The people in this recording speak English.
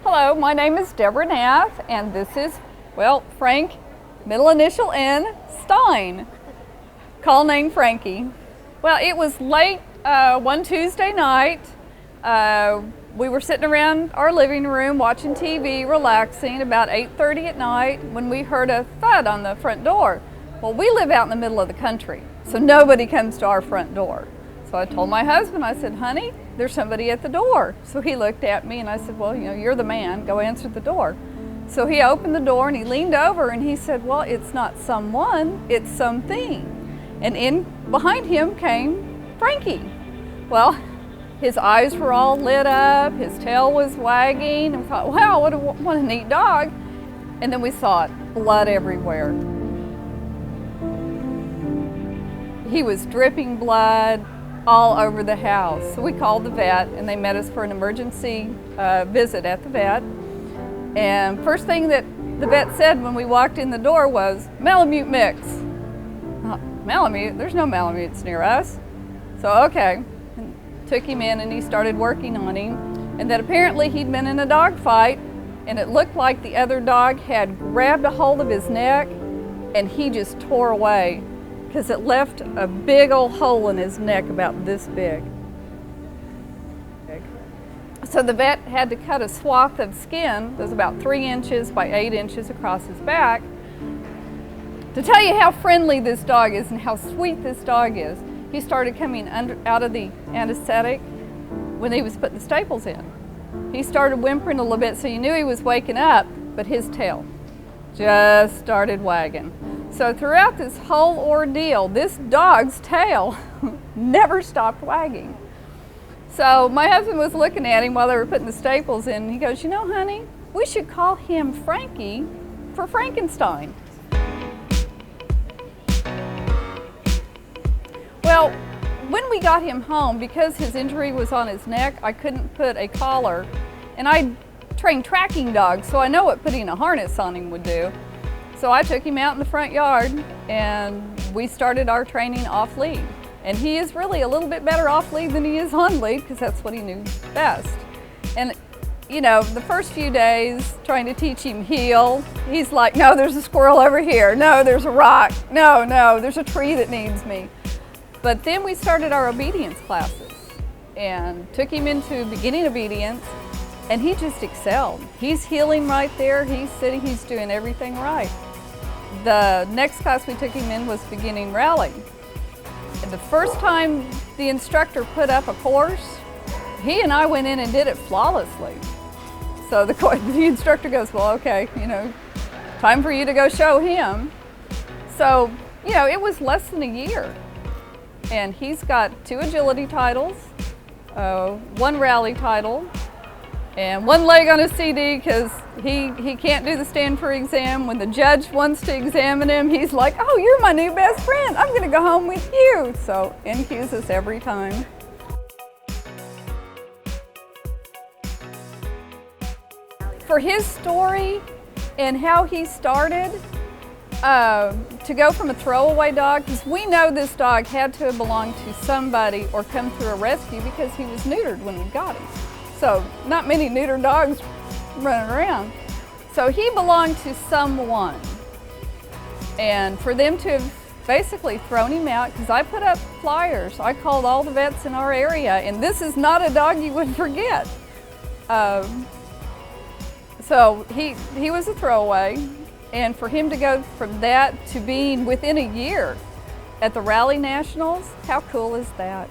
Hello, my name is Debra Hnath, and this is, well, Frank, middle initial N, Stein, call name Frankie. Well, it was late one Tuesday night. We were sitting around our living room watching TV, relaxing, about 8:30 at night, when we heard a thud on the front door. Well, we live out in the middle of the country, so nobody comes to our front door. So I told my husband, I said, honey, there's somebody at the door. So he looked at me and I said, well, you're the man, go answer the door. So he opened the door and he leaned over and he said, well, it's not someone, it's something. And in behind him came Frankie. Well, his eyes were all lit up, his tail was wagging, and we thought, wow, what a neat dog. And then we saw it, blood everywhere. He was dripping blood all over the house. So we called the vet and they met us for an emergency visit at the vet. And first thing that the vet said when we walked in the door was, Malamute mix. Malamute? There's no Malamutes near us. So okay, and took him in and he started working on him. And that apparently he'd been in a dog fight and it looked like the other dog had grabbed a hold of his neck and he just tore away, because it left a big old hole in his neck about this big. So the vet had to cut a swath of skin that was about 3 inches by 8 inches across his back. To tell you how friendly this dog is and how sweet this dog is, he started coming out of the anesthetic when he was putting the staples in. He started whimpering a little bit, so you knew he was waking up, but his tail just started wagging. So throughout this whole ordeal, this dog's tail never stopped wagging. So my husband was looking at him while they were putting the staples in, and he goes, you know, honey, we should call him Frankie for Frankenstein. Well, when we got him home, because his injury was on his neck, I couldn't put a collar, and I trained tracking dogs, so I know what putting a harness on him would do. So I took him out in the front yard and we started our training off lead. And he is really a little bit better off lead than he is on lead, because that's what he knew best. And you know, the first few days trying to teach him heel, he's like, no, there's a squirrel over here. No, there's a rock. No, there's a tree that needs me. But then we started our obedience classes and took him into beginning obedience, and he just excelled. He's heeling right there, he's sitting, he's doing everything right. The next class we took him in was beginning rally. And the first time the instructor put up a course, he and I went in and did it flawlessly. So the instructor goes, well, okay, time for you to go show him. So, it was less than a year. And he's got 2 agility titles, 1 rally title, and 1 leg on a CD, because he can't do the Stanford exam. When the judge wants to examine him, he's like, oh, you're my new best friend. I'm going to go home with you. So NQs us every time. For his story and how he started, to go from a throwaway dog, because we know this dog had to have belonged to somebody or come through a rescue, because he was neutered when we got him. So not many neutered dogs running around. So he belonged to someone. And for them to have basically thrown him out, because I put up flyers, I called all the vets in our area, and this is not a dog you would forget. So he was a throwaway, and for him to go from that to being within a year at the Rally Nationals, how cool is that?